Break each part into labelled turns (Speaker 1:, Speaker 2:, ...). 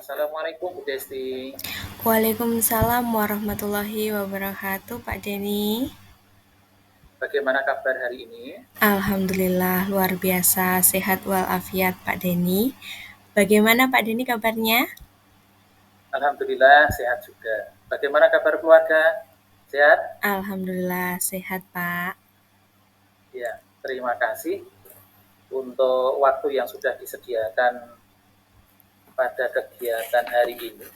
Speaker 1: Assalamualaikum Bu Desti.
Speaker 2: Waalaikumsalam warahmatullahi wabarakatuh, Pak Denny.
Speaker 1: Bagaimana kabar hari ini?
Speaker 2: Alhamdulillah luar biasa sehat walafiat, Pak Denny. Bagaimana Pak Denny kabarnya?
Speaker 1: Alhamdulillah sehat juga. Bagaimana kabar keluarga? Sehat?
Speaker 2: Alhamdulillah sehat, Pak.
Speaker 1: Ya, terima kasih untuk waktu yang sudah disediakan pada kegiatan hari ini.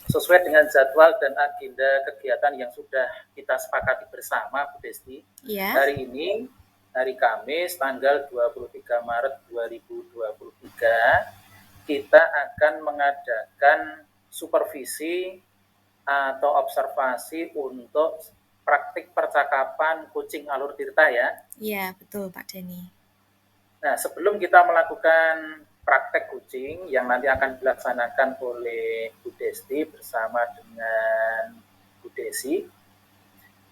Speaker 1: Sesuai dengan jadwal dan agenda kegiatan yang sudah kita sepakati bersama, Bu Desti.
Speaker 2: Ya.
Speaker 1: Hari ini, hari Kamis, tanggal 23 Maret 2023, kita akan mengadakan supervisi atau observasi untuk praktik percakapan kucing alur tirta ya.
Speaker 2: Iya, betul Pak Denny.
Speaker 1: Nah, sebelum kita melakukan praktek kucing yang nanti akan dilaksanakan oleh Bu Desti bersama dengan Bu Desi,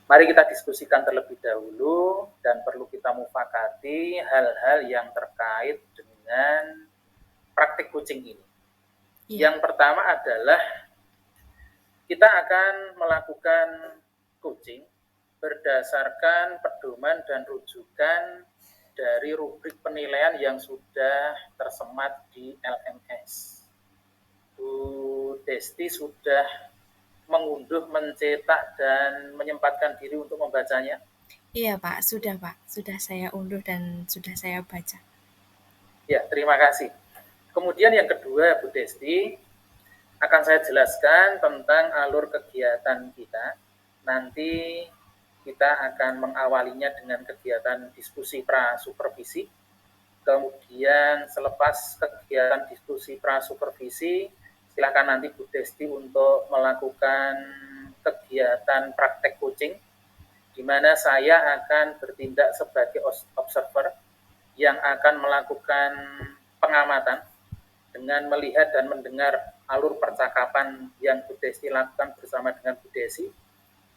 Speaker 1: mari kita diskusikan terlebih dahulu dan perlu kita mufakati hal-hal yang terkait dengan praktik kucing ini.
Speaker 2: Iya.
Speaker 1: Yang pertama adalah kita akan melakukan coaching berdasarkan pedoman dan rujukan dari rubrik penilaian yang sudah tersemat di LMS. Bu Desti sudah mengunduh, mencetak, dan menyempatkan diri untuk membacanya?
Speaker 2: Iya Pak, sudah Pak. Sudah saya unduh dan sudah saya baca.
Speaker 1: Ya, terima kasih. Kemudian yang kedua, Bu Desti, akan saya jelaskan tentang alur kegiatan kita. Nanti kita akan mengawalinya dengan kegiatan diskusi pra-supervisi. Kemudian selepas kegiatan diskusi pra-supervisi, silakan nanti Bu Desti untuk melakukan kegiatan praktek coaching, di mana saya akan bertindak sebagai observer yang akan melakukan pengamatan dengan melihat dan mendengar alur percakapan yang Bu Desti lakukan bersama dengan Bu Desi.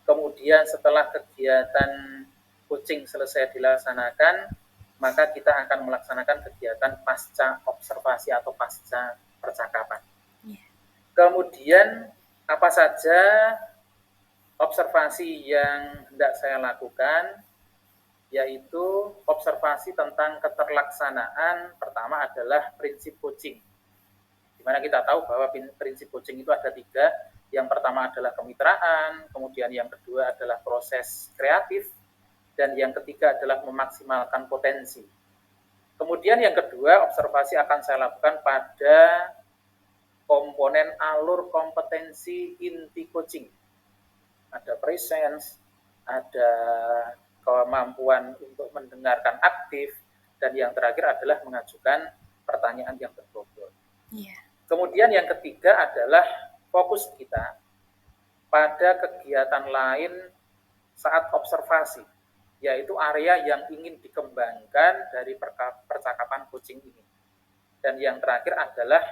Speaker 1: Kemudian setelah kegiatan coaching selesai dilaksanakan, maka kita akan melaksanakan kegiatan pasca observasi atau pasca percakapan. Kemudian apa saja observasi yang hendak saya lakukan, yaitu observasi tentang keterlaksanaan. Pertama adalah prinsip coaching, di mana kita tahu bahwa prinsip coaching itu ada 3. Yang pertama adalah kemitraan, kemudian yang kedua adalah proses kreatif, dan yang ketiga adalah memaksimalkan potensi. Kemudian yang kedua, observasi akan saya lakukan pada komponen alur kompetensi inti coaching. Ada presence, ada kemampuan untuk mendengarkan aktif, dan yang terakhir adalah mengajukan pertanyaan yang berbobot.
Speaker 2: Iya.
Speaker 1: Kemudian yang ketiga adalah fokus kita pada kegiatan lain saat observasi, yaitu area yang ingin dikembangkan dari percakapan coaching ini. Dan yang terakhir adalah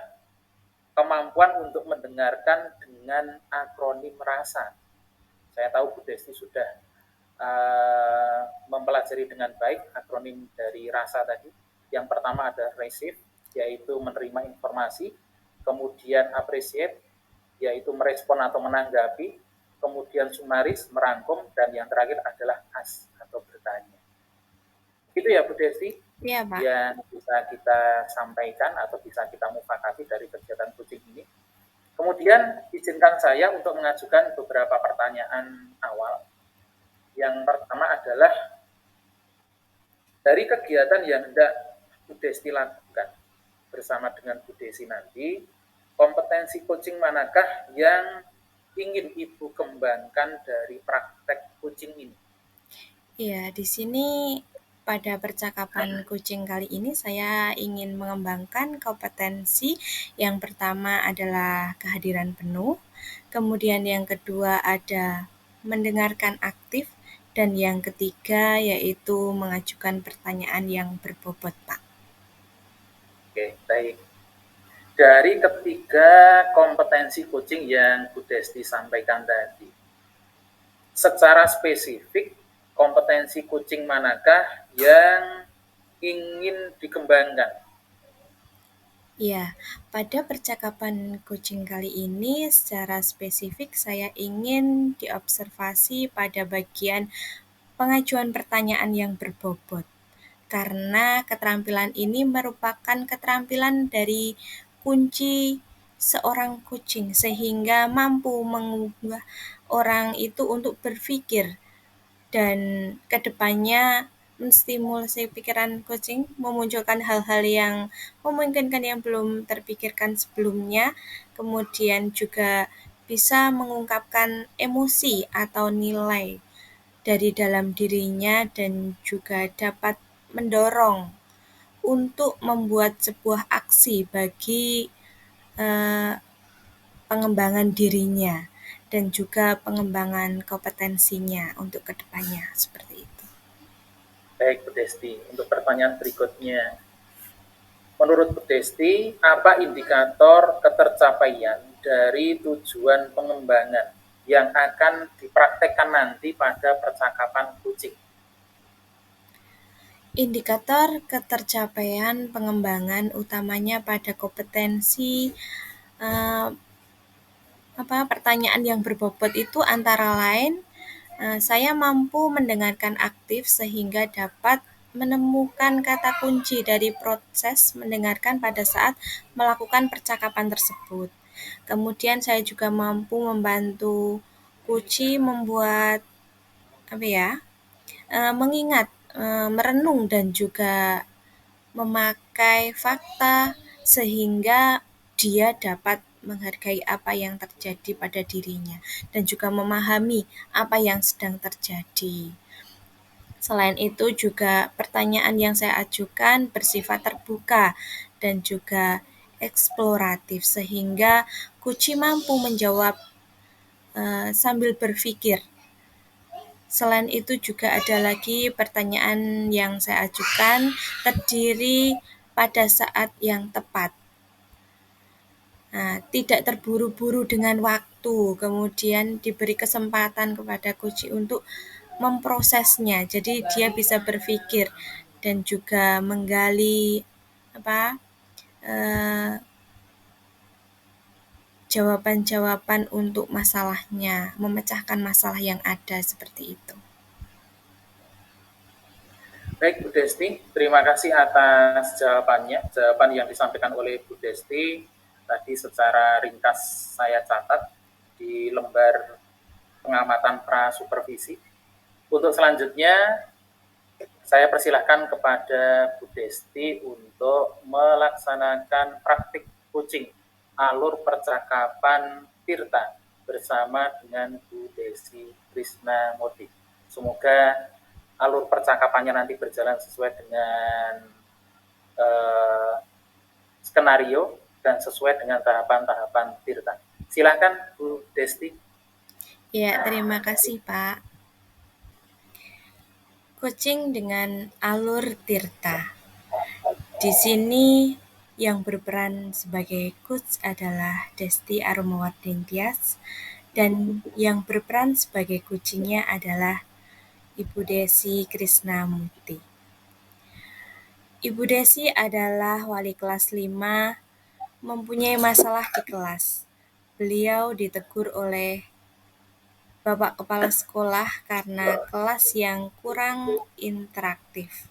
Speaker 1: kemampuan untuk mendengarkan dengan akronim rasa. Saya tahu Bu Desti sudah mempelajari dengan baik akronim dari rasa tadi. Yang pertama ada receive, yaitu menerima informasi. Kemudian appreciate, yaitu merespon atau menanggapi. Kemudian sumaris, merangkum. Dan yang terakhir adalah ask atau bertanya. Itu ya Bu Desti,
Speaker 2: Iya Pak.
Speaker 1: yang bisa kita sampaikan atau bisa kita mufakati dari kegiatan coaching ini. Kemudian izinkan saya untuk mengajukan beberapa pertanyaan awal. Yang pertama adalah, dari kegiatan yang hendak Bu Desti lakukan bersama dengan Bu Desi nanti, kompetensi coaching manakah yang ingin Ibu kembangkan dari praktek coaching ini?
Speaker 2: Iya, di sini pada percakapan kucing kali ini saya ingin mengembangkan kompetensi. Yang pertama adalah kehadiran penuh, kemudian yang kedua ada mendengarkan aktif, dan yang ketiga yaitu mengajukan pertanyaan yang berbobot, Pak.
Speaker 1: Oke, baik. Dari ketiga kompetensi coaching yang Bu Desti sampaikan tadi, secara spesifik kompetensi coaching manakah yang ingin dikembangkan?
Speaker 2: Ya, pada percakapan kucing kali ini secara spesifik saya ingin diobservasi pada bagian pengajuan pertanyaan yang berbobot. Karena keterampilan ini merupakan keterampilan dari kunci seorang kucing sehingga mampu mengubah orang itu untuk berpikir dan kedepannya menstimulasi pikiran kucing, memunculkan hal-hal yang memungkinkan yang belum terpikirkan sebelumnya, kemudian juga bisa mengungkapkan emosi atau nilai dari dalam dirinya dan juga dapat mendorong untuk membuat sebuah aksi bagi eh, pengembangan dirinya dan juga pengembangan kompetensinya untuk kedepannya seperti itu.
Speaker 1: Baik Bu Desti, untuk pertanyaan berikutnya. Menurut Bu Desti, apa indikator ketercapaian dari tujuan pengembangan yang akan dipraktekkan nanti pada percakapan kucing?
Speaker 2: Indikator ketercapaian pengembangan utamanya pada kompetensi eh, pertanyaan yang berbobot itu antara lain saya mampu mendengarkan aktif sehingga dapat menemukan kata kunci dari proses mendengarkan pada saat melakukan percakapan tersebut. Kemudian saya juga mampu membantu kunci membuat apa ya, mengingat, merenung dan juga memakai fakta sehingga dia dapat menghargai apa yang terjadi pada dirinya dan juga memahami apa yang sedang terjadi. Selain itu juga pertanyaan yang saya ajukan bersifat terbuka dan juga eksploratif sehingga Kuci mampu menjawab sambil berpikir. Selain itu juga ada lagi pertanyaan yang saya ajukan terdiri pada saat yang tepat. Nah, tidak terburu-buru dengan waktu, kemudian diberi kesempatan kepada Kuci untuk memprosesnya. Jadi dia bisa berpikir dan juga menggali apa eh, jawaban-jawaban untuk masalahnya, memecahkan masalah yang ada seperti itu.
Speaker 1: Baik Bu Desti, terima kasih atas jawabannya. Jawaban yang disampaikan oleh Bu Desti tadi secara ringkas saya catat di lembar pengamatan prasupervisi. Untuk selanjutnya, saya persilahkan kepada Bu Desti untuk melaksanakan praktik coaching alur percakapan Tirta bersama dengan Bu Desi Krisnamurti. Semoga alur percakapannya nanti berjalan sesuai dengan skenario dan sesuai dengan tahapan-tahapan Tirta. Silakan Bu Desti.
Speaker 2: Ya, terima kasih Pak. Coaching dengan alur Tirta. Di sini yang berperan sebagai coach adalah Desti Arumawardin Tias dan yang berperan sebagai kucingnya adalah Ibu Desi Krisnamurti. Ibu Desi adalah wali kelas 5 mempunyai masalah di kelas. Beliau ditegur oleh Bapak Kepala Sekolah karena kelas yang kurang interaktif.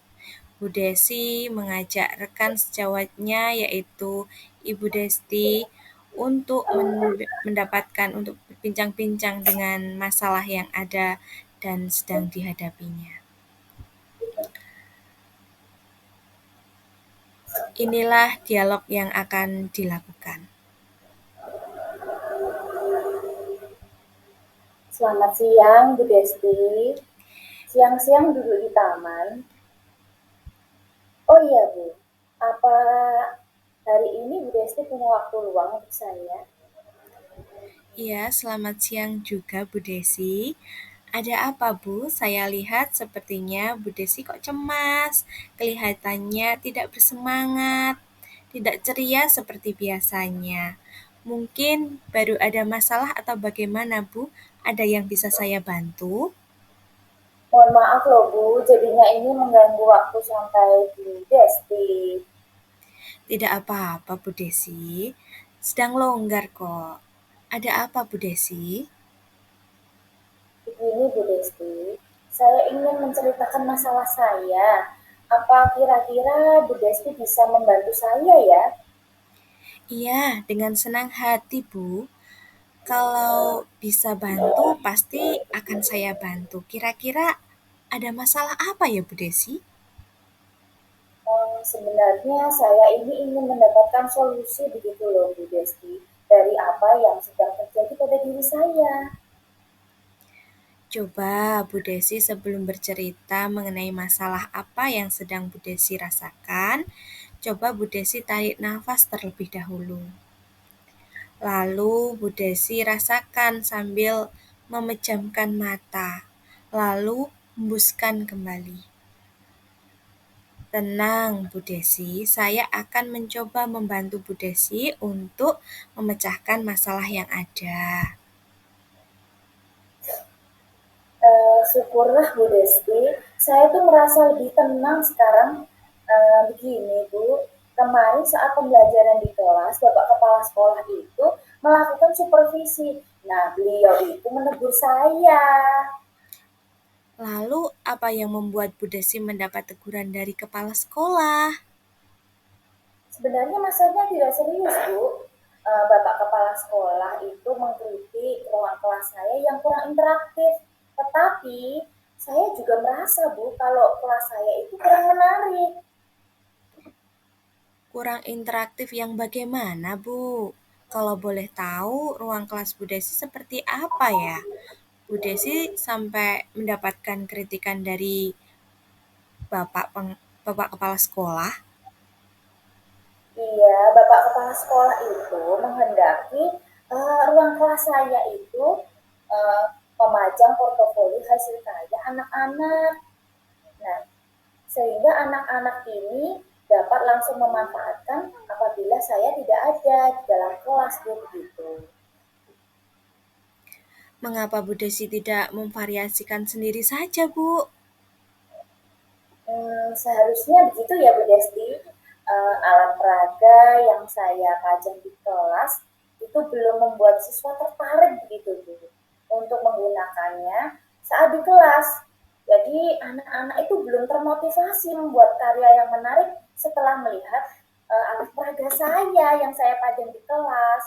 Speaker 2: Bu Desi mengajak rekan sejawatnya yaitu Ibu Desti untuk mendapatkan untuk berbincang-bincang dengan masalah yang ada dan sedang dihadapinya. Inilah dialog yang akan dilakukan.
Speaker 3: Selamat siang, Bu Desti. Siang-siang duduk di taman. Oh iya, Bu. Apa hari ini Bu Desti punya waktu luang untuk saya?
Speaker 2: Iya, selamat siang juga Bu Desi. Ada apa Bu? Saya lihat sepertinya Bu Desi kok cemas, kelihatannya tidak bersemangat, tidak ceria seperti biasanya. Mungkin baru ada masalah atau bagaimana Bu? Ada yang bisa saya bantu?
Speaker 3: Mohon maaf loh, Bu. Jadinya ini mengganggu waktu santai Bu Desti.
Speaker 2: Tidak apa-apa, Bu Desi. Sedang longgar kok. Ada apa, Bu Desi?
Speaker 3: Begini Bu Desti, saya ingin menceritakan masalah saya. Apa kira-kira Bu Desti bisa membantu saya ya?
Speaker 2: Iya, dengan senang hati, Bu. Kalau bisa bantu, pasti akan saya bantu. Kira-kira ada masalah apa ya, Bu Desi?
Speaker 3: Sebenarnya saya ini ingin mendapatkan solusi begitu loh Bu Desti dari apa yang sedang terjadi pada diri saya.
Speaker 2: Coba Bu Desi sebelum bercerita mengenai masalah apa yang sedang Bu Desi rasakan, coba Bu Desi tarik nafas terlebih dahulu. Lalu Bu Desi rasakan sambil memejamkan mata, lalu hembuskan kembali. Tenang Bu Desi, saya akan mencoba membantu Bu Desi untuk memecahkan masalah yang ada.
Speaker 3: Syukurlah Bu Desti, saya tuh merasa lebih tenang sekarang. Begini Bu, kemarin saat pembelajaran di kelas, Bapak Kepala Sekolah itu melakukan supervisi. Nah, beliau itu menegur saya.
Speaker 2: Lalu apa yang membuat Bu Desi mendapat teguran dari kepala sekolah?
Speaker 3: Sebenarnya masalahnya tidak serius Bu. Bapak Kepala Sekolah itu mengkritik ruang kelas saya yang kurang interaktif. Tetapi saya juga merasa Bu, kalau kelas saya itu kurang menarik.
Speaker 2: Kurang interaktif yang bagaimana, Bu? Kalau boleh tahu, ruang kelas Bu Desi seperti apa ya? Bu Desi sampai mendapatkan kritikan dari Bapak Kepala Sekolah.
Speaker 3: Iya, Bapak Kepala Sekolah itu menghendaki ruang kelas saya itu uh, memajang portofolio hasil karya anak-anak. Nah, sehingga anak-anak ini dapat langsung memanfaatkan apabila saya tidak ada di dalam kelas begitu.
Speaker 2: Mengapa Bu Desi tidak memvariasikan sendiri saja, Bu?
Speaker 3: Seharusnya begitu ya Bu Desti. Alat peraga yang saya pajang di kelas itu belum membuat siswa tertarik begitu Bu untuk menggunakannya saat di kelas. Jadi anak-anak itu belum termotivasi membuat karya yang menarik setelah melihat alat peraga saya yang saya pajang di kelas.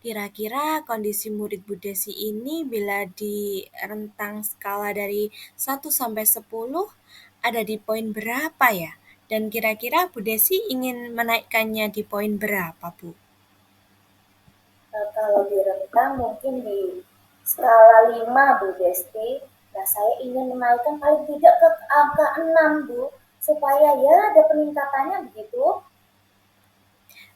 Speaker 2: Kira-kira kondisi murid Bu Desi ini bila di rentang skala dari 1 sampai 10 ada di poin berapa ya? Dan kira-kira Bu Desi ingin menaikkannya di poin berapa, Bu?
Speaker 3: Kalau di rentang mungkin di skala 5 Bu Desti. Nah, saya ingin menaikkan paling tidak ke angka 6 Bu, supaya ya ada peningkatannya begitu.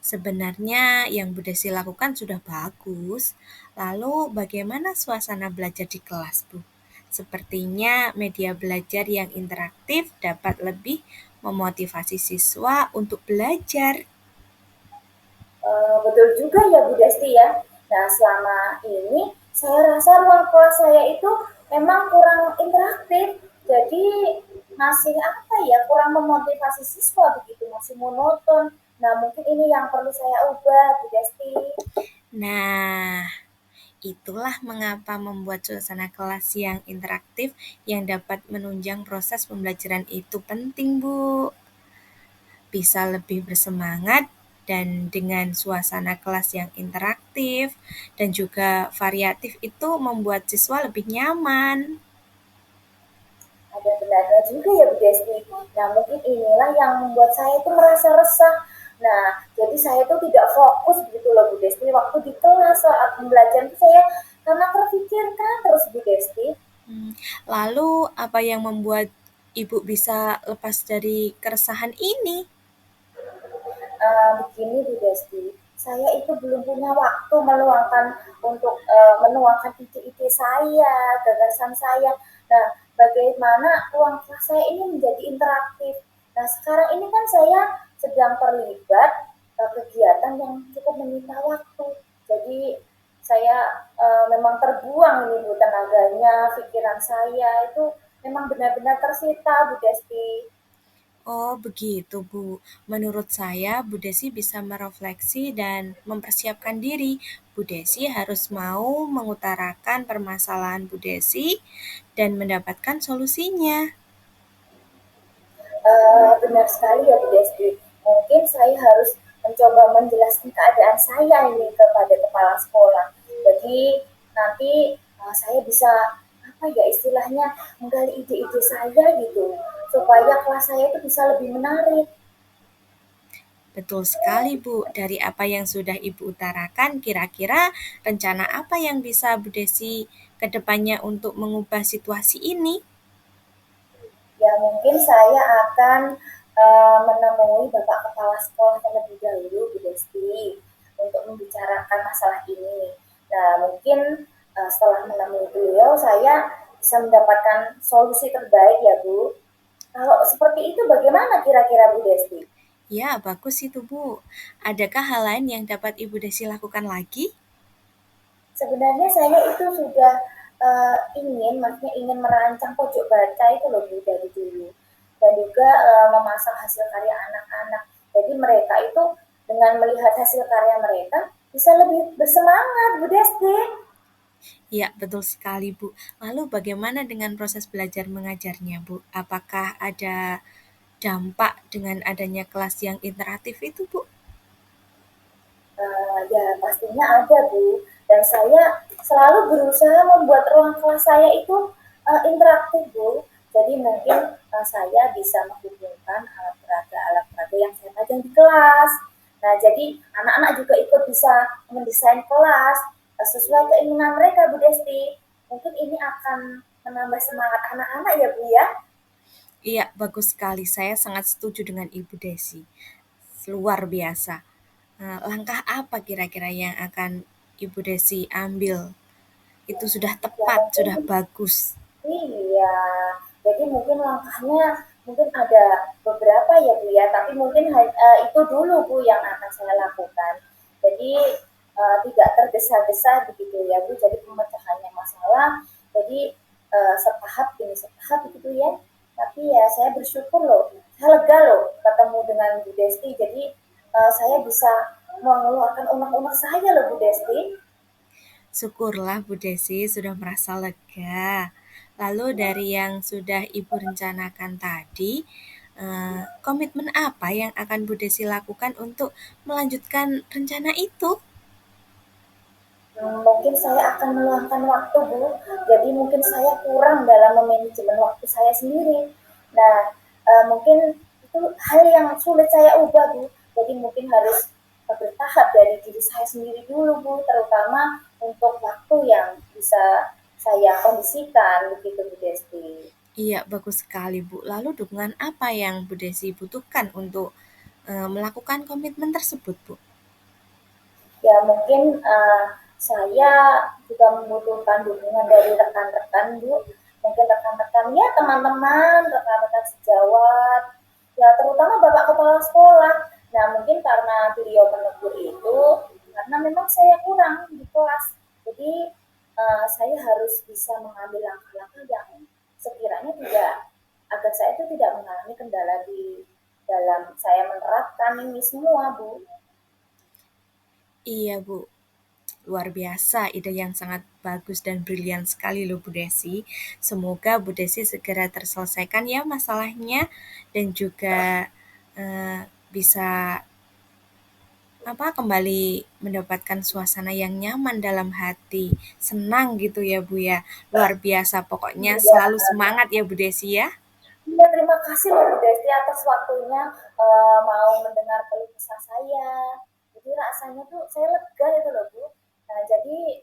Speaker 2: Sebenarnya yang Bu Desi lakukan sudah bagus. Lalu bagaimana suasana belajar di kelas, Bu? Sepertinya media belajar yang interaktif dapat lebih memotivasi siswa untuk belajar.
Speaker 3: Betul juga ya Bu Desti ya. Nah, selama ini saya rasa ruang kelas saya itu memang kurang interaktif. Jadi masih apa ya, kurang memotivasi siswa begitu, masih monoton. Nah, mungkin ini yang perlu saya ubah Bu Desti.
Speaker 2: Nah, itulah mengapa membuat suasana kelas yang interaktif yang dapat menunjang proses pembelajaran itu penting, Bu. Bisa lebih bersemangat dan dengan suasana kelas yang interaktif dan juga variatif itu membuat siswa lebih nyaman.
Speaker 3: Ada benarnya juga ya Bu Desti. Nah, mungkin inilah yang membuat saya itu merasa resah. Nah, jadi saya itu tidak fokus gitu loh Bu Desti. Waktu di kelas saat pembelajaran itu saya karena terpikirkan terus Bu Desti.
Speaker 2: Lalu apa yang membuat Ibu bisa lepas dari keresahan ini?
Speaker 3: Begini Bu Desti, saya itu belum punya waktu meluangkan untuk menuangkan ide-ide saya, gagasan saya. Nah, bagaimana ruang kelas saya ini menjadi interaktif. Nah, sekarang ini kan saya sedang terlibat kegiatan yang cukup menyita waktu. Jadi saya memang terbuang ini Bu tenaganya, pikiran saya itu memang benar-benar tersita Bu Desti.
Speaker 2: Oh, begitu, Bu. Menurut saya, Bu Desi bisa merefleksi dan mempersiapkan diri. Bu Desi harus mau mengutarakan permasalahan Bu Desi dan mendapatkan solusinya.
Speaker 3: Benar sekali ya Bu Desti. Mungkin saya harus mencoba menjelaskan keadaan saya ini kepada kepala sekolah. Jadi nanti saya bisa apa ya istilahnya menggali ide-ide saya gitu supaya kelas saya itu bisa lebih menarik.
Speaker 2: Betul sekali, Bu. Dari apa yang sudah Ibu utarakan, kira-kira rencana apa yang bisa Bu Desi ke depannya untuk mengubah situasi ini?
Speaker 3: Ya mungkin saya akan menemui Bapak Kepala Sekolah terlebih dahulu Bu Desti untuk membicarakan masalah ini. Nah mungkin setelah menemui beliau saya bisa mendapatkan solusi terbaik ya Bu. Kalau seperti itu bagaimana kira-kira Bu Desti?
Speaker 2: Ya, bagus itu, Bu. Adakah hal lain yang dapat Ibu Desi lakukan lagi?
Speaker 3: Sebenarnya saya itu sudah maksudnya ingin merancang pojok baca itu loh Bu dari dulu. Dan juga memasang hasil karya anak-anak. Jadi mereka itu dengan melihat hasil karya mereka bisa lebih bersemangat Bu Desti.
Speaker 2: Ya, betul sekali, Bu. Lalu bagaimana dengan proses belajar mengajarnya, Bu? Apakah ada dampak dengan adanya kelas yang interaktif itu, Bu?
Speaker 3: Ya pastinya ada Bu. Dan saya selalu berusaha membuat ruang kelas saya itu interaktif Bu. Jadi mungkin saya bisa menghubungkan alat peraga yang saya pajang di kelas. Nah jadi anak-anak juga ikut bisa mendesain kelas sesuai keinginan mereka Bu Desti. Mungkin ini akan menambah semangat anak-anak ya Bu ya.
Speaker 2: Iya, bagus sekali. Saya sangat setuju dengan Ibu Desi. Luar biasa. Langkah apa kira-kira yang akan Ibu Desi ambil? Itu sudah
Speaker 3: Ya
Speaker 2: tepat, sudah
Speaker 3: mungkin
Speaker 2: bagus.
Speaker 3: iya, jadi mungkin langkahnya mungkin ada beberapa ya Bu ya, tapi mungkin itu dulu Bu yang akan saya lakukan. Jadi tidak tergesa-gesa begitu ya Bu, jadi pemecahannya masalah, jadi setahap demi setahap begitu ya. Tapi ya saya bersyukur loh, saya lega loh ketemu dengan Bu Desti, jadi saya bisa mengeluarkan unek-unek saya loh Bu Desti.
Speaker 2: Syukurlah Bu Desi sudah merasa lega. Lalu dari yang sudah Ibu rencanakan tadi, komitmen apa yang akan Bu Desi lakukan untuk melanjutkan rencana itu?
Speaker 3: Mungkin saya akan meluangkan waktu Bu, jadi mungkin saya kurang dalam memanajemen waktu saya sendiri. Nah, mungkin itu hal yang sulit saya ubah Bu, jadi mungkin harus bertahap dari diri saya sendiri dulu Bu, terutama untuk waktu yang bisa saya kondisikan begitu Bu Desti.
Speaker 2: Iya, bagus sekali Bu. Lalu dukungan apa yang Bu Desi butuhkan untuk melakukan komitmen tersebut, Bu?
Speaker 3: Ya mungkin saya juga membutuhkan dukungan dari rekan-rekan Bu, mungkin rekan-rekan ya teman-teman, rekan-rekan sejawat, ya terutama Bapak Kepala Sekolah. Nah mungkin karena beliau menegur itu, karena memang saya kurang di kelas, jadi saya harus bisa mengambil langkah-langkah yang sekiranya tidak agar saya itu tidak mengalami kendala di dalam saya menerapkan ini semua Bu.
Speaker 2: Iya, Bu. Luar biasa, ide yang sangat bagus dan brilian sekali loh Bu Desi. Semoga Bu Desi segera terselesaikan ya masalahnya dan juga bisa kembali mendapatkan suasana yang nyaman dalam hati, senang gitu ya Bu ya. Luar biasa, pokoknya
Speaker 3: Iya,
Speaker 2: selalu semangat ya Bu Desi ya.
Speaker 3: iya, terima kasih loh Bu Desti atas waktunya mau mendengar keluh kesah saya. Jadi rasanya tuh saya lega itu loh Bu. Nah, jadi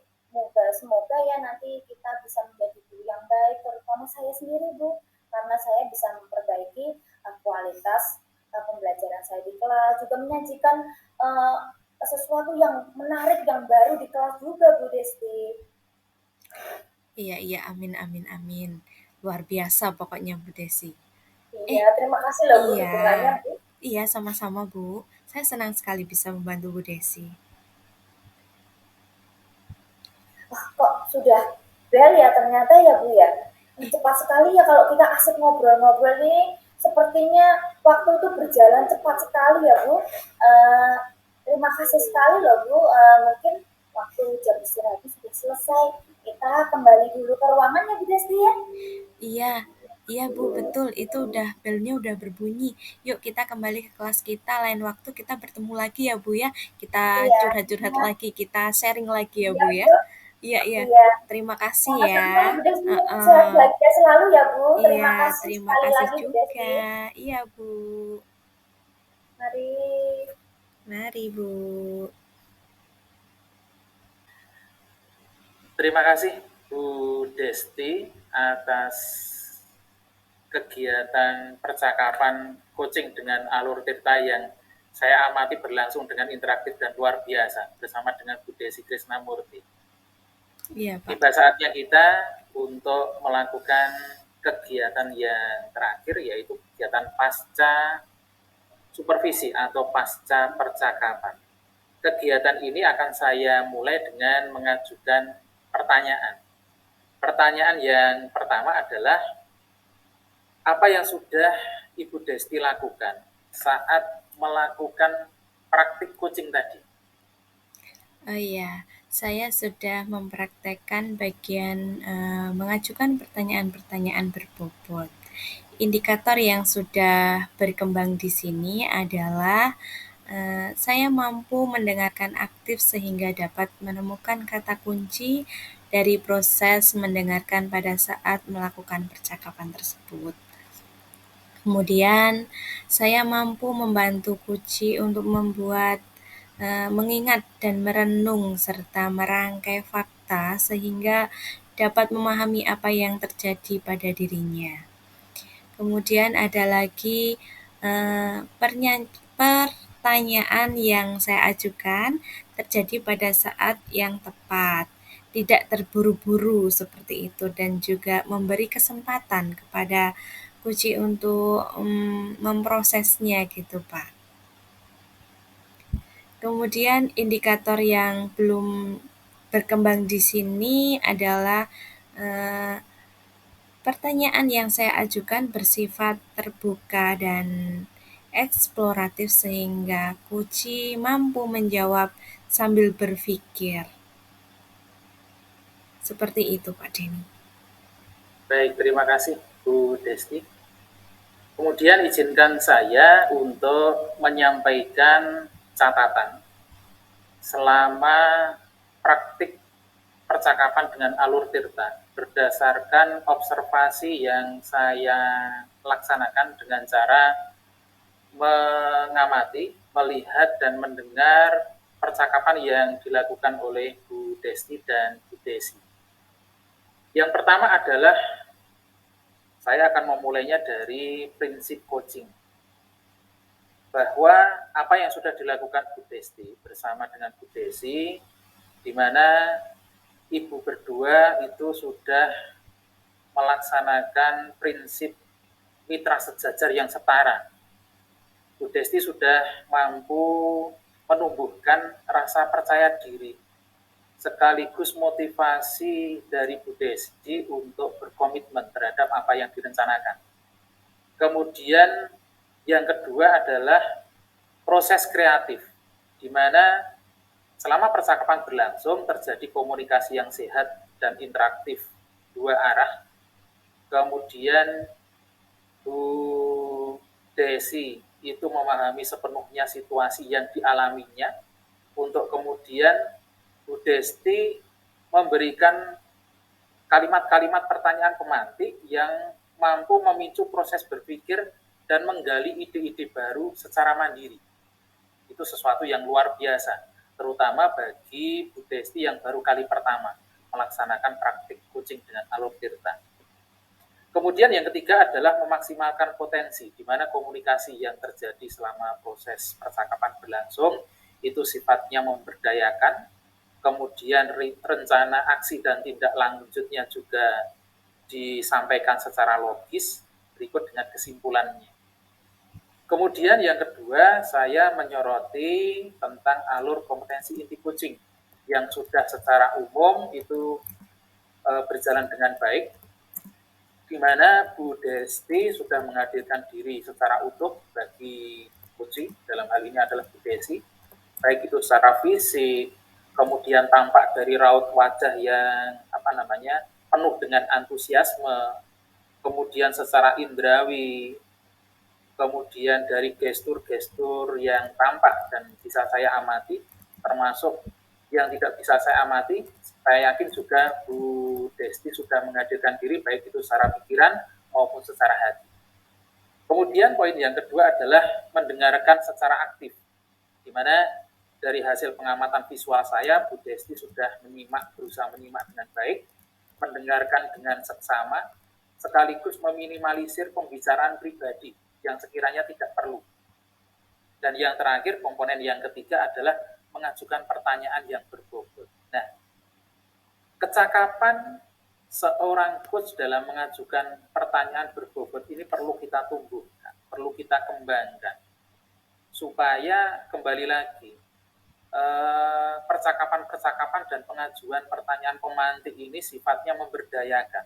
Speaker 3: semoga ya nanti kita bisa menjadi guru yang baik, terutama saya sendiri Bu, karena saya bisa memperbaiki kualitas pembelajaran saya di kelas, juga menyajikan uh, sesuatu yang menarik, yang baru di kelas juga Bu Desti.
Speaker 2: Iya, iya, amin, amin, amin. Luar biasa pokoknya Bu Desi.
Speaker 3: Iya, terima kasih loh Bu
Speaker 2: Iya,
Speaker 3: dukungannya Bu.
Speaker 2: iya sama-sama Bu. Saya senang sekali bisa membantu Bu Desi.
Speaker 3: Wah, kok sudah bel ya ternyata ya Bu ya. Cepat sekali ya kalau kita asik ngobrol-ngobrol nih. Sepertinya waktu itu berjalan cepat sekali ya Bu. Terima kasih sekali loh Bu. Mungkin waktu jam istirahat sudah selesai. Kita kembali dulu ke ruangan ya Bu Desti ya.
Speaker 2: Iya, iya Bu, betul. Itu udah belnya udah berbunyi. Yuk kita kembali ke kelas kita. Lain waktu kita bertemu lagi ya Bu ya. Kita
Speaker 3: Iya,
Speaker 2: curhat-curhat
Speaker 3: iya,
Speaker 2: lagi, kita sharing lagi ya
Speaker 3: iya
Speaker 2: Bu ya.
Speaker 3: Bu.
Speaker 2: Iya, iya.
Speaker 3: Iya.
Speaker 2: Terima kasih
Speaker 3: Sama-sama
Speaker 2: ya.
Speaker 3: Bu Desti. Sehat
Speaker 2: Heeh.
Speaker 3: bahagia selalu ya Bu.
Speaker 2: Iya,
Speaker 3: Terima kasih
Speaker 2: terima
Speaker 3: sekali
Speaker 2: kasih
Speaker 3: lagi Bu
Speaker 2: juga.
Speaker 3: Desti.
Speaker 2: Iya Bu.
Speaker 3: Mari.
Speaker 2: Mari Bu.
Speaker 1: Terima kasih Bu Desti atas kegiatan percakapan coaching dengan Alur Tirta yang saya amati berlangsung dengan interaktif dan luar biasa bersama dengan Bu Desi Krisnamurti.
Speaker 2: Iya Pak.
Speaker 1: Tiba saatnya kita untuk melakukan kegiatan yang terakhir, yaitu kegiatan pasca supervisi atau pasca percakapan. Kegiatan ini akan saya mulai dengan mengajukan pertanyaan. Pertanyaan yang pertama adalah, apa yang sudah Ibu Desti lakukan saat melakukan praktik coaching tadi?
Speaker 2: Oh iya, saya sudah mempraktekkan bagian mengajukan pertanyaan-pertanyaan berbobot. Indikator yang sudah berkembang di sini adalah saya mampu mendengarkan aktif sehingga dapat menemukan kata kunci dari proses mendengarkan pada saat melakukan percakapan tersebut. Kemudian, saya mampu membantu Kuci untuk membuat mengingat dan merenung serta merangkai fakta sehingga dapat memahami apa yang terjadi pada dirinya. Kemudian ada lagi pertanyaan yang saya ajukan terjadi pada saat yang tepat, tidak terburu-buru seperti itu, dan juga memberi kesempatan kepada Kuci untuk memprosesnya gitu Pak. Kemudian indikator yang belum berkembang di sini adalah pertanyaan yang saya ajukan bersifat terbuka dan eksploratif sehingga Kuci mampu menjawab sambil berpikir. Seperti itu Pak Denny.
Speaker 1: Baik, terima kasih Bu Desti. Kemudian izinkan saya untuk menyampaikan catatan selama praktik percakapan dengan Alur Tirta berdasarkan observasi yang saya laksanakan dengan cara mengamati, melihat, dan mendengar percakapan yang dilakukan oleh Bu Desti dan Bu Desi. Yang pertama adalah saya akan memulainya dari prinsip coaching, bahwa apa yang sudah dilakukan Bu Desti bersama dengan Bu Desi, di mana ibu berdua itu sudah melaksanakan prinsip mitra sejajar yang setara. Bu Desti sudah mampu menumbuhkan rasa percaya diri sekaligus motivasi dari Bu Desti untuk berkomitmen terhadap apa yang direncanakan. Kemudian yang kedua adalah proses kreatif, di mana selama percakapan berlangsung terjadi komunikasi yang sehat dan interaktif dua arah. Kemudian Bu Desi itu memahami sepenuhnya situasi yang dialaminya, untuk kemudian Bu Desti memberikan kalimat-kalimat pertanyaan pemantik yang mampu memicu proses berpikir dan menggali ide-ide baru secara mandiri. Itu sesuatu yang luar biasa, terutama bagi Bu Desti yang baru kali pertama melaksanakan praktik coaching dengan Alur Tirta. Kemudian yang ketiga adalah memaksimalkan potensi, di mana komunikasi yang terjadi selama proses percakapan berlangsung itu sifatnya memberdayakan, kemudian rencana aksi dan tindak lanjutnya juga disampaikan secara logis berikut dengan kesimpulannya. Kemudian yang kedua, saya menyoroti tentang alur kompetensi inti coaching yang sudah secara umum itu berjalan dengan baik. di mana Bu Desti sudah menghadirkan diri secara utuh bagi Puji, dalam hal ini adalah Bu Desi, baik itu secara fisik, kemudian tampak dari raut wajah yang penuh dengan antusiasme, kemudian secara indrawi, kemudian dari gestur-gestur yang tampak dan bisa saya amati, termasuk yang tidak bisa saya amati, saya yakin juga Bu Desti sudah menghadirkan diri baik itu secara pikiran maupun secara hati. Kemudian poin yang kedua adalah mendengarkan secara aktif, di mana dari hasil pengamatan visual saya, Bu Desti sudah berusaha menyimak dengan baik, mendengarkan dengan seksama, sekaligus meminimalisir pembicaraan pribadi yang sekiranya tidak perlu. Dan yang terakhir, komponen yang ketiga adalah mengajukan pertanyaan yang berbobot. Nah, kecakapan seorang coach dalam mengajukan pertanyaan berbobot ini perlu kita tumbuhkan, perlu kita kembangkan, supaya kembali lagi percakapan-percakapan dan pengajuan pertanyaan pemantik ini sifatnya memberdayakan.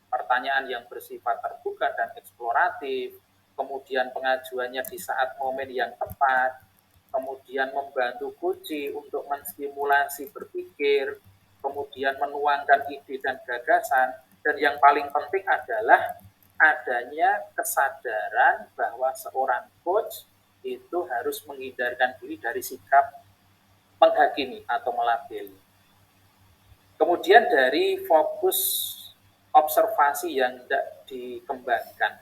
Speaker 1: Pertanyaan yang bersifat terbuka dan eksploratif, kemudian pengajuannya di saat momen yang tepat, kemudian membantu coach untuk menstimulasi berpikir, kemudian menuangkan ide dan gagasan, dan yang paling penting adalah adanya kesadaran bahwa seorang coach itu harus menghindarkan diri dari sikap menghakimi atau melabeli. Kemudian dari fokus observasi yang tidak dikembangkan,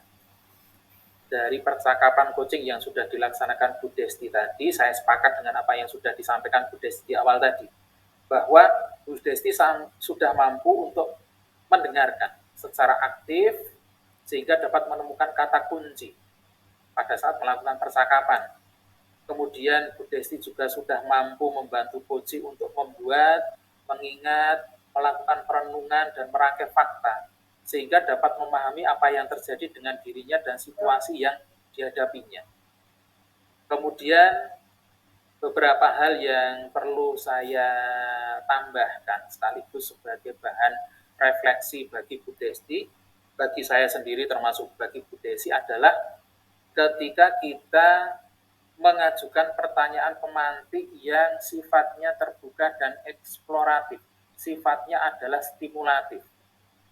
Speaker 1: dari percakapan coaching yang sudah dilaksanakan Bu Desti tadi, saya sepakat dengan apa yang sudah disampaikan Bu Desti di awal tadi, bahwa Bu Desti sudah mampu untuk mendengarkan secara aktif sehingga dapat menemukan kata kunci pada saat melakukan percakapan. Kemudian Bu Desti juga sudah mampu membantu coach untuk membuat, mengingat, melakukan perenungan dan merangkai fakta, sehingga dapat memahami apa yang terjadi dengan dirinya dan situasi yang dihadapinya. Kemudian beberapa hal yang perlu saya tambahkan sekaligus sebagai bahan refleksi bagi Bu Desti, bagi saya sendiri termasuk bagi Bu Desti adalah ketika kita mengajukan pertanyaan pemantik yang sifatnya terbuka dan eksploratif, sifatnya adalah stimulatif.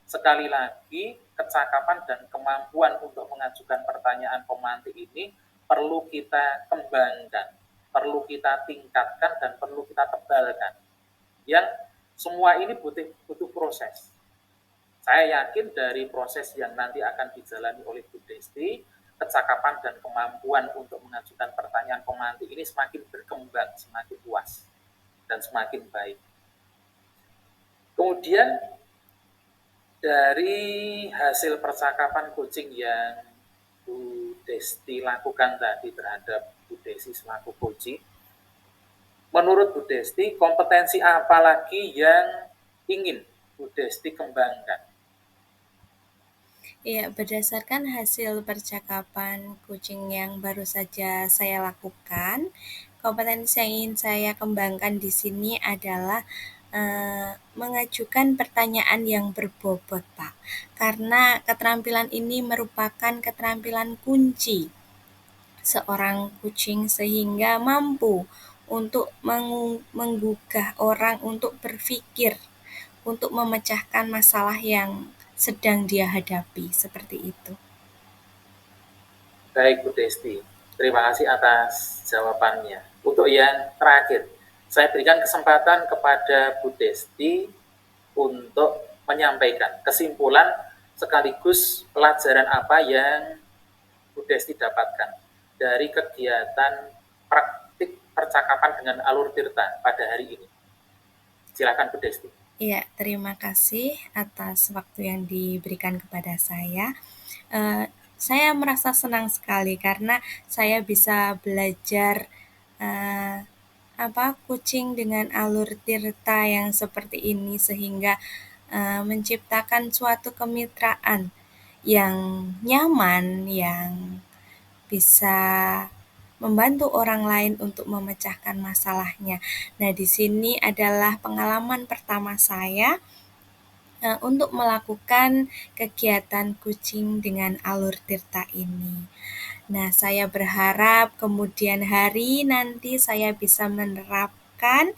Speaker 1: Sekali lagi, kecakapan dan kemampuan untuk mengajukan pertanyaan pemantik ini perlu kita kembangkan, perlu kita tingkatkan, dan perlu kita tebalkan. Yang semua ini butuh proses. Saya yakin dari proses yang nanti akan dijalani oleh Bu Desti, kecakapan dan kemampuan untuk mengajukan pertanyaan pemantik ini semakin berkembang, semakin luas, dan semakin baik. Kemudian dari hasil percakapan coaching yang Bu Desti lakukan tadi terhadap Bu Desti selaku coach, menurut Bu Desti, kompetensi apa lagi yang ingin Bu Desti kembangkan?
Speaker 2: Ya, berdasarkan hasil percakapan coaching yang baru saja saya lakukan, kompetensi yang ingin saya kembangkan di sini adalah mengajukan pertanyaan yang berbobot, Pak. Karena keterampilan ini merupakan keterampilan kunci seorang coaching sehingga mampu untuk menggugah orang untuk berpikir, untuk memecahkan masalah yang sedang dia hadapi, seperti itu.
Speaker 1: Baik Bu Desti, terima kasih atas jawabannya. Untuk yang terakhir, saya berikan kesempatan kepada Bu Desti untuk menyampaikan kesimpulan sekaligus pelajaran apa yang Bu Desti dapatkan dari kegiatan praktik percakapan dengan alur tirta pada hari ini. Silakan Bu Desti.
Speaker 2: Iya, terima kasih atas waktu yang diberikan kepada saya. Saya merasa senang sekali karena saya bisa belajar coaching dengan alur tirta yang seperti ini sehingga menciptakan suatu kemitraan yang nyaman, yang bisa membantu orang lain untuk memecahkan masalahnya. Nah, di sini adalah pengalaman pertama saya untuk melakukan kegiatan kucing dengan alur tirta ini. Nah, saya berharap kemudian hari nanti saya bisa menerapkan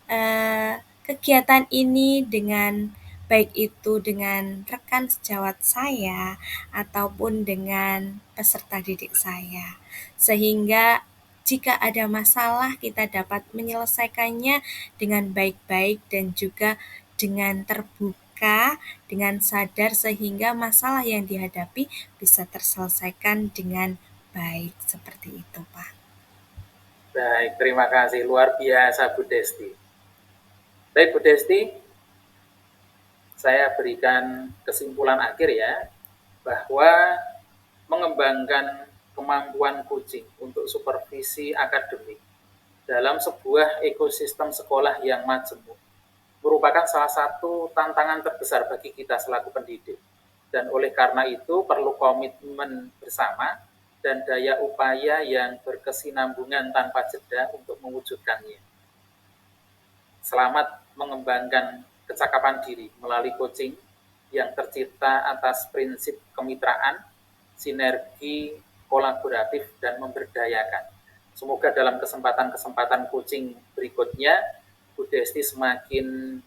Speaker 2: eh, kegiatan ini dengan baik itu dengan rekan sejawat saya ataupun dengan peserta didik saya. Sehingga jika ada masalah kita dapat menyelesaikannya dengan baik-baik dan juga dengan terbuka, dengan sadar sehingga masalah yang dihadapi bisa terselesaikan dengan baik seperti itu, Pak.
Speaker 1: Baik, terima kasih. Luar biasa Bu Desti. Baik Bu Desti, saya berikan kesimpulan akhir ya, bahwa mengembangkan kemampuan kucing untuk supervisi akademik dalam sebuah ekosistem sekolah yang majemuk merupakan salah satu tantangan terbesar bagi kita selaku pendidik. Dan oleh karena itu perlu komitmen bersama dan daya upaya yang berkesinambungan tanpa jeda untuk mewujudkannya. Selamat mengembangkan kecakapan diri melalui coaching yang tercipta atas prinsip kemitraan, sinergi, kolaboratif, dan memberdayakan. Semoga dalam kesempatan-kesempatan coaching berikutnya, Bu Desti semakin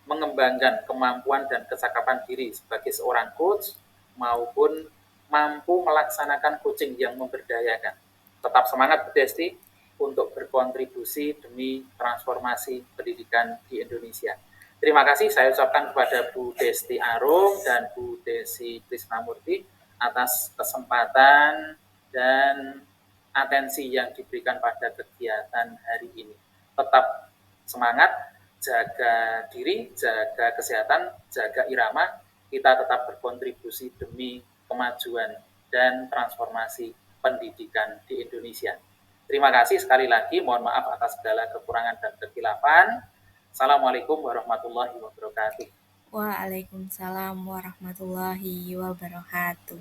Speaker 1: mengembangkan kemampuan dan kecakapan diri sebagai seorang coach maupun mampu melaksanakan coaching yang memberdayakan. Tetap semangat Bu Desti untuk berkontribusi demi transformasi pendidikan di Indonesia. Terima kasih saya ucapkan kepada Bu Desti Arum dan Bu Desi Krisnamurti atas kesempatan dan atensi yang diberikan pada kegiatan hari ini. Tetap semangat, jaga diri, jaga kesehatan, jaga irama, kita tetap berkontribusi demi kemajuan dan transformasi pendidikan di Indonesia. Terima kasih sekali lagi, mohon maaf atas segala kekurangan dan kekhilafan. Assalamualaikum warahmatullahi wabarakatuh.
Speaker 2: Waalaikumsalam warahmatullahi wabarakatuh.